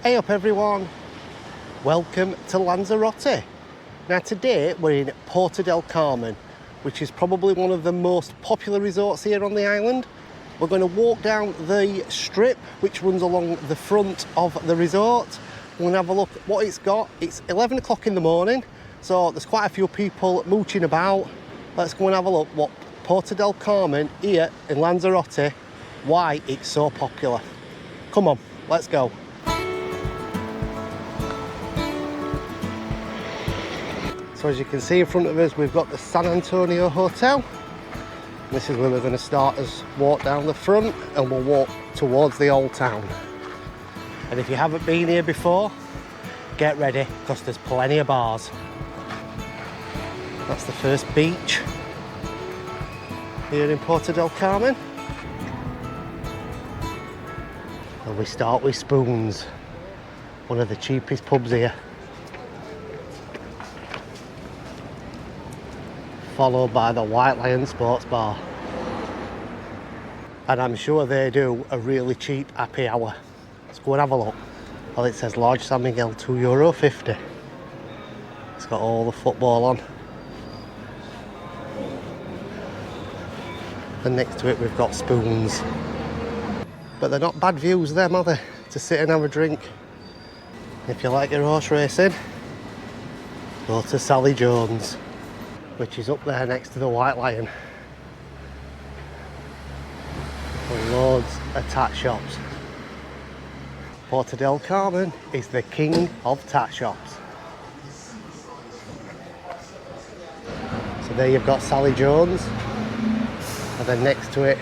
Hey up everyone, welcome to Lanzarote. Now today we're in Puerto del Carmen, which is probably one of the most popular resorts here on the island. We're going to walk down the strip which runs along the front of the resort. We're going to have a look at what it's got. It's 11 o'clock in the morning, so there's quite a few people mooching about. Let's go and have a look what Puerto del Carmen here in Lanzarote, why it's so popular. Come on, let's go. So as you can see in front of us, we've got the San Antonio Hotel. This is where we're going to start us walk down the front, and we'll walk towards the old town. And if you haven't been here before, get ready because there's plenty of bars. That's the first beach here in Puerto del Carmen. And we start with Spoons, one of the cheapest pubs here. Followed by the White Lion Sports Bar. And I'm sure they do a really cheap happy hour. Let's go and have a look. Well, it says Large San Miguel, €2.50. It's got all the football on. And next to it we've got Spoons. But they're not bad views them, are they? To sit and have a drink. If you like your horse racing, go to Sally Jones, which is up there next to the White Lion. And loads of tat shops. Puerto del Carmen is the king of tat shops. So there you've got Sally Jones, and then next to it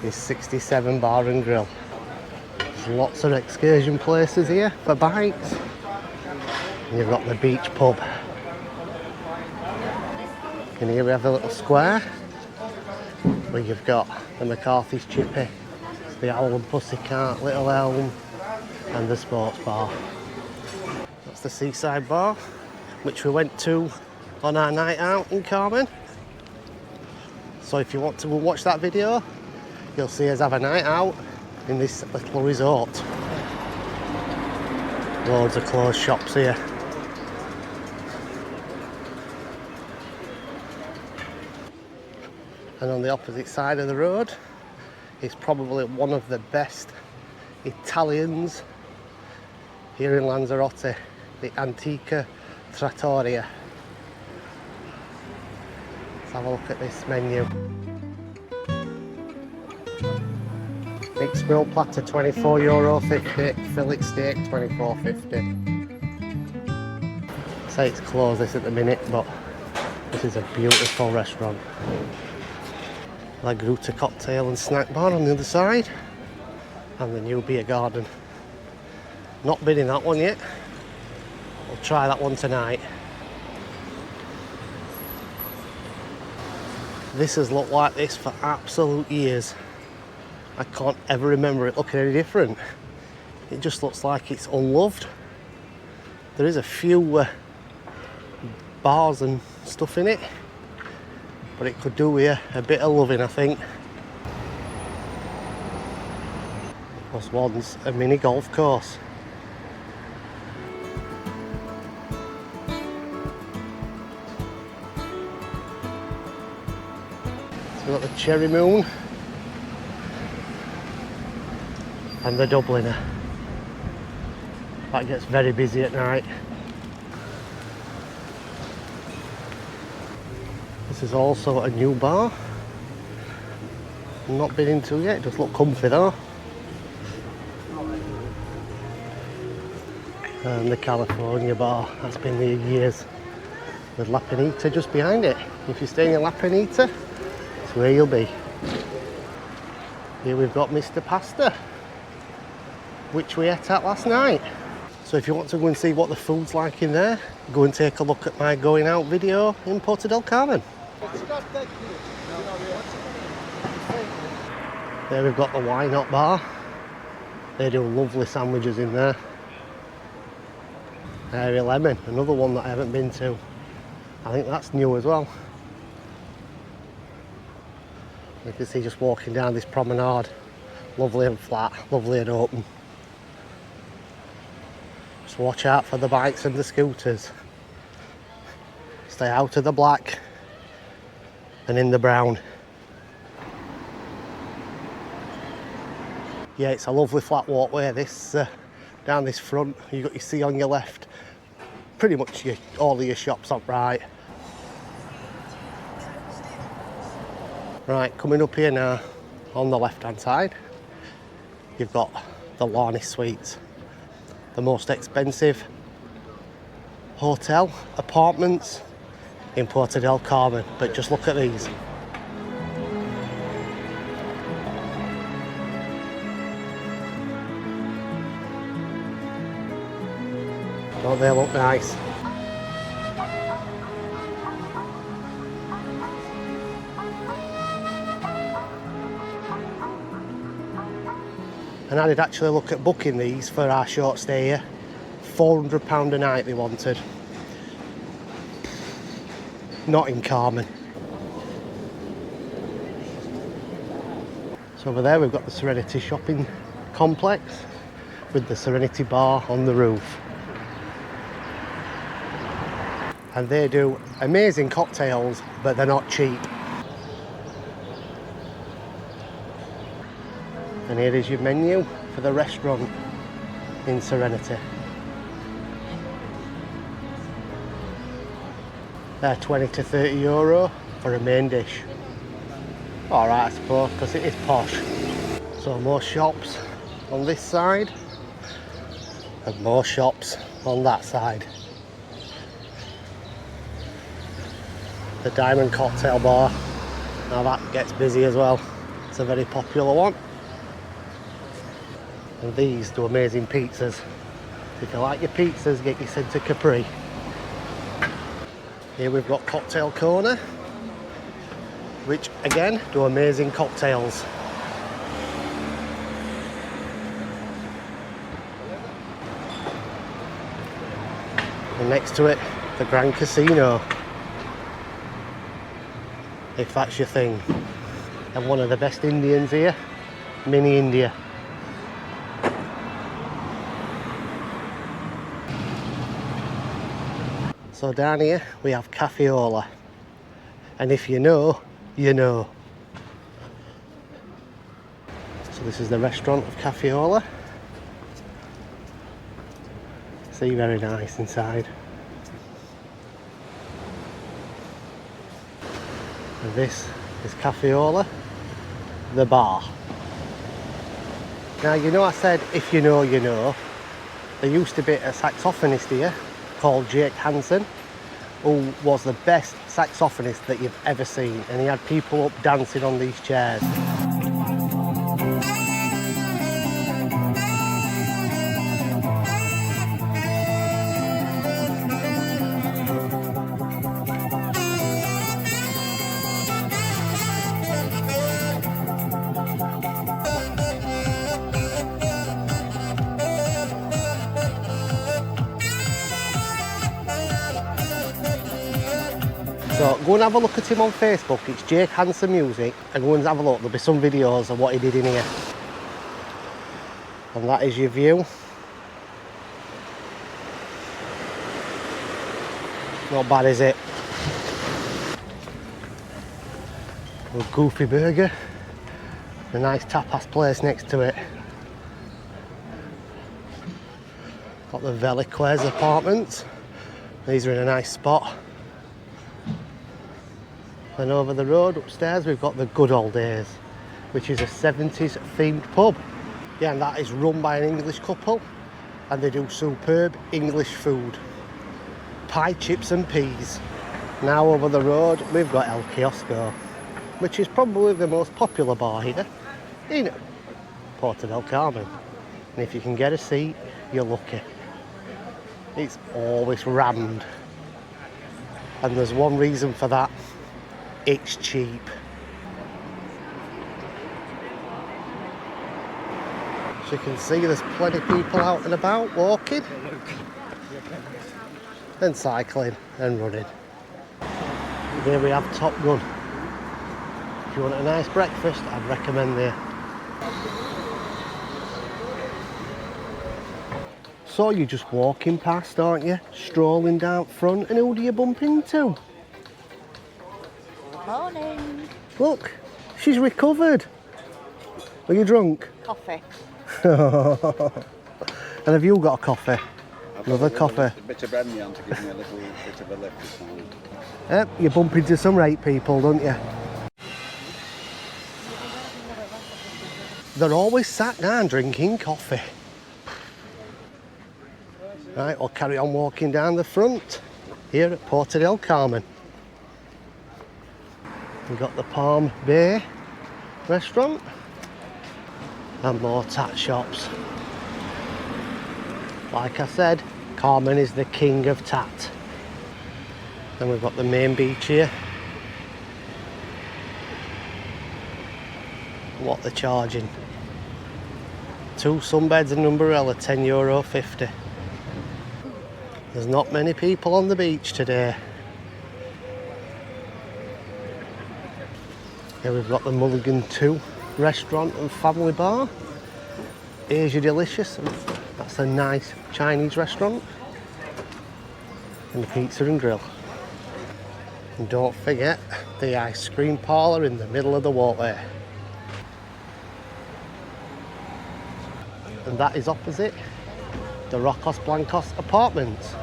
is 67 Bar and Grill. There's lots of excursion places here for bikes. And you've got the beach pub. And here we have a little square where you've got the McCarthy's Chippy, the Owl and Pussycat, Little Elm, and the sports bar. That's the Seaside Bar, which we went to on our night out in Carmen. So if you want to watch that video, you'll see us have a night out in this little resort. Loads of closed shops here. And on the opposite side of the road is probably one of the best Italians here in Lanzarote, the Antica Trattoria. Let's have a look at this menu. Mixed grill platter €24.50, fillet steak €24.50. Say it's closed this at the minute, but this is a beautiful restaurant. La Gruta cocktail and snack bar on the other side, and the new beer garden. Not been in that one yet. We'll try that one tonight. This has looked like this for absolute years. I can't ever remember it looking any different. It just looks like it's unloved. There is a few bars and stuff in it, but it could do with a bit of loving, I think. Plus one's a mini golf course. So we've got the Cherry Moon and the Dubliner. That gets very busy at night. This is also a new bar. Not been into yet, it does look comfy though. And the California bar, that's been there years. With La Pinita just behind it. If you're staying in La Pinita, that's where you'll be. Here we've got Mr. Pasta, which we ate at last night. So if you want to go and see what the food's like in there, go and take a look at my going out video in Puerto del Carmen. There we've got the Why Not bar. They do lovely sandwiches in there. Airy Lemon, another one that I haven't been to. I think that's new as well. You can see just walking down this promenade. Lovely and flat, lovely and open. So watch out for the bikes and the scooters. Stay out of the black and in the brown. Yeah, it's a lovely flat walkway, this down this front. You've got your sea on your left, pretty much all of your shops on right. Right, coming up here now, on the left hand side, you've got the Lorne Suites, the most expensive hotel apartments in Puerto del Carmen. But just look at these. Don't they look nice? And I did actually look at booking these for our short stay here. £400 a night they wanted. Not in Carmen. So over there we've got the Serenity shopping complex with the Serenity bar on the roof. And they do amazing cocktails, but they're not cheap. And here is your menu for the restaurant in Serenity. They're 20 to 30 euro for a main dish. Alright, I suppose, because it is posh. So more shops on this side and more shops on that side. The Diamond Cocktail Bar, now that gets busy as well. It's a very popular one. And these do amazing pizzas. If you like your pizzas, get your sent to Capri. Here we've got Cocktail Corner, which again do amazing cocktails. And next to it, the Grand Casino, if that's your thing. And one of the best Indians here, Mini India. So down here we have Cafeola, and if you know, you know. So this is the restaurant of Cafeola. See, very nice inside. And this is Cafeola, the bar. Now you know I said if you know, you know. There used to be a saxophonist here called Jake Hansen, who was the best saxophonist that you've ever seen, and he had people up dancing on these chairs. So go and have a look at him on Facebook. It's Jake Hansen Music, and go and have a look. There'll be some videos of what he did in here. And that is your view. Not bad, is it? A goofy burger. A nice tapas place next to it. Got the Veliquez apartments. These are in a nice spot. And over the road upstairs we've got the Good Old Days, which is a 70s themed pub. Yeah, and that is run by an English couple, and they do superb English food. Pie, chips and peas. Now over the road we've got El Kiosco, which is probably the most popular bar here in Puerto del Carmen. And if you can get a seat, you're lucky. It's always rammed. And there's one reason for that. It's cheap. As you can see, there's plenty of people out and about walking and cycling and running. Here we have Top Gun. If you want a nice breakfast, I'd recommend there. So you're just walking past, aren't you? Strolling down front, and who do you bump into? Morning. Look, she's recovered. Are you drunk? Coffee. And have you got a coffee? Another coffee? A bit of brandy on to give me a little bit of a lift this morning. Yep, you bump into some right people, don't you? They're always sat down drinking coffee. Right, we'll carry on walking down the front here at Puerto del Carmen. We've got the Palm Bay restaurant and more tat shops. Like I said, Carmen is the king of tat. Then we've got the main beach here. What they're charging. 2 sunbeds and an umbrella, €10.50. There's not many people on the beach today. Here we've got the Mulligan 2 restaurant and family bar. Asia Delicious, that's a nice Chinese restaurant. And the pizza and grill. And don't forget the ice cream parlour in the middle of the walkway. And that is opposite the Rocos Blancos apartments.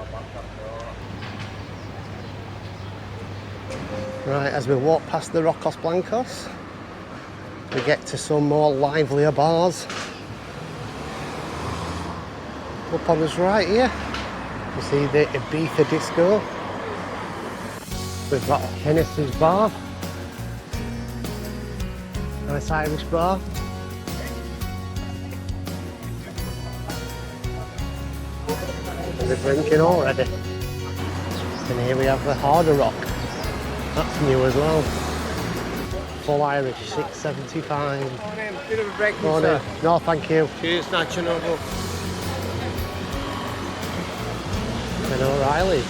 Right, as we walk past the Rocos Blancos, we get to some more livelier bars. Up on us right here, you see the Ibiza Disco. We've got Hennessy's bar, nice Irish bar. They're drinking already. And here we have the Harder Rock. That's new as well. Full Irish, $6.75. Morning, bit of a breakfast, Morning. sir. No, thank you. Cheers, Nacho. And O'Reilly's.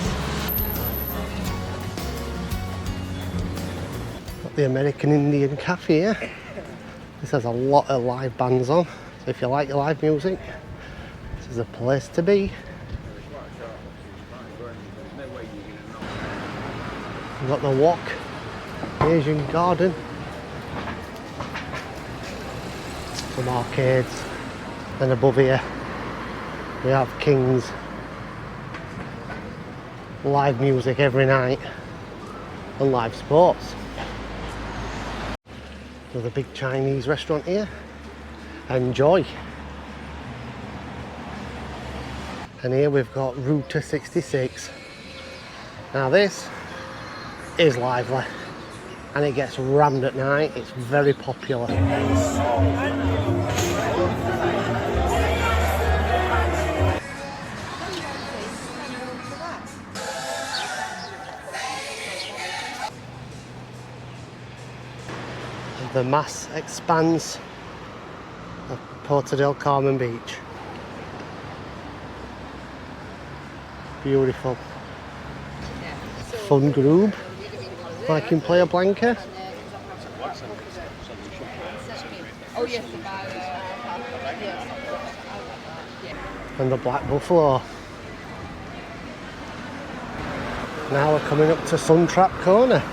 Got the American Indian Cafe here. This has a lot of live bands on. So if you like your live music, this is a place to be. We've got the Wok Asian Garden. Some arcades. And above here we have King's. Live music every night. And live sports. Another big Chinese restaurant here. Enjoy. And here we've got Router 66. Now this is lively and it gets rammed at night. It's very popular. The mass expanse of Puerto del Carmen Beach. Beautiful. Fun group. Like in Playa Blanca. And the Black Buffalo. Now we're coming up to Suntrap Corner.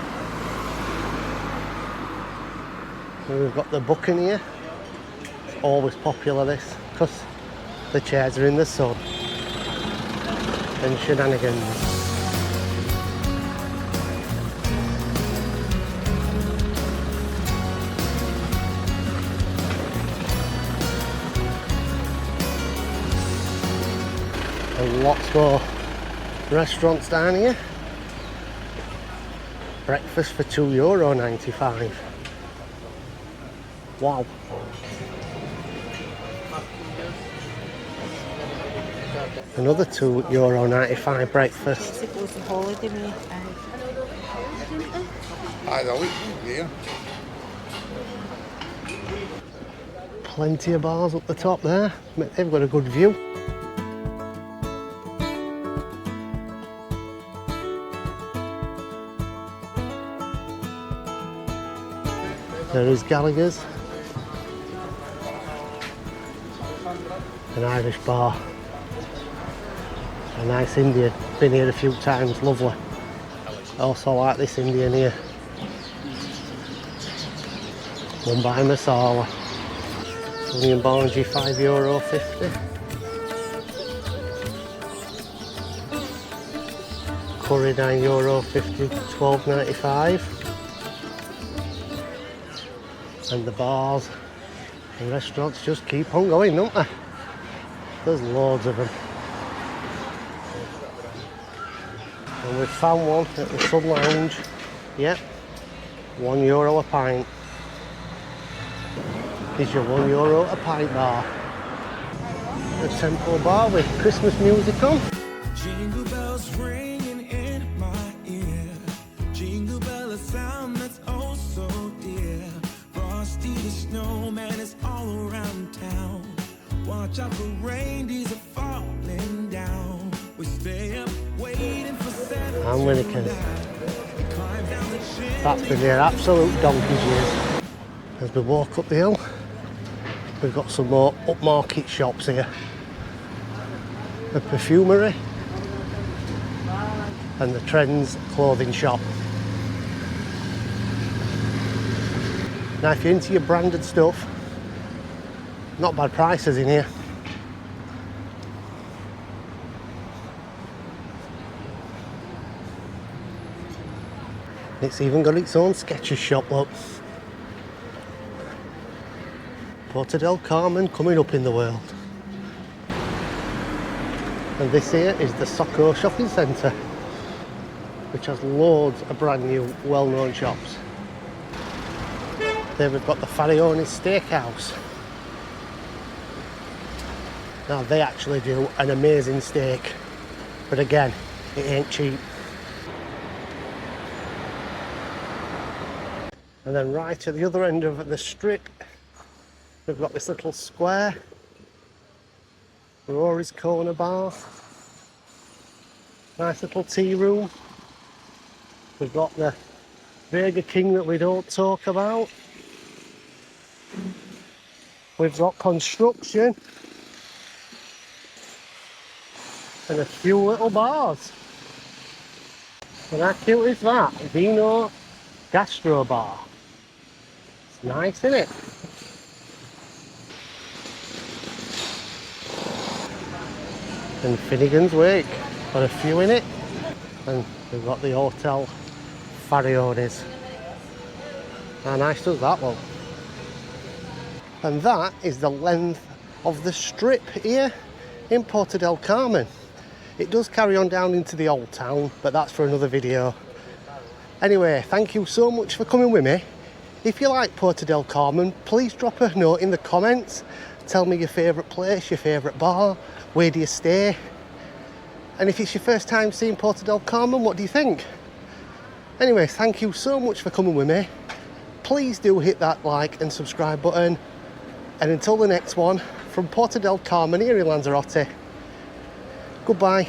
And we've got the Buccaneer. It's always popular this, because the chairs are in the sun. And shenanigans. And lots more restaurants down here. Breakfast for €2.95. Wow. Another €2.95 breakfast. It was a holiday meal. Hi, Dolly. Yeah. Plenty of bars up the top there. They've got a good view. There is Gallagher's. An Irish bar. A nice Indian. Been here a few times, lovely. Also like this Indian here. Mumbai masala. Onion bhanji, €5.50. Curry €9.50, $12.95. And the bars and restaurants just keep on going, don't they? There's loads of them. And we've found one at the Sun Lounge. Yep, €1 a pint. Is your €1 a pint bar. The Temple Bar with Christmas music on. Jingle bells ringing in my ear. Jingle bell, a sound that's oh so dear. Frosty the snowman is all around town. Watch out for reindeers are falling down. We stay up waiting for Santa. I'm Winnicott. That's been their absolute donkey's years. As we walk up the hill, we've got some more upmarket shops here. A perfumery and the Trends clothing shop. Now if you're into your branded stuff, not bad prices in here. It's even got its own Skechers shop, look. Puerto del Carmen coming up in the world. And this here is the Soco shopping centre, which has loads of brand new, well-known shops. There we've got the Farione's Steakhouse. Now they actually do an amazing steak, but again, it ain't cheap. And then right at the other end of the strip, we've got this little square, Rory's Corner Bar, nice little tea room. We've got the Burger King that we don't talk about. We've got construction and a few little bars. And how cute is that? Vino Gastro Bar. It's nice, isn't it? And Finnegan's Wake, got a few in it. And we've got the Hotel Farione's. How nice does that look? And that is the length of the strip here in Puerto del Carmen. It does carry on down into the old town, but that's for another video. Anyway, thank you so much for coming with me. If you like Puerto del Carmen, please drop a note in the comments. Tell me your favourite place, your favourite bar, where do you stay? And if it's your first time seeing Puerto del Carmen, what do you think? Anyway, thank you so much for coming with me. Please do hit that like and subscribe button. And until the next one, from Puerto del Carmen here in Lanzarote, goodbye.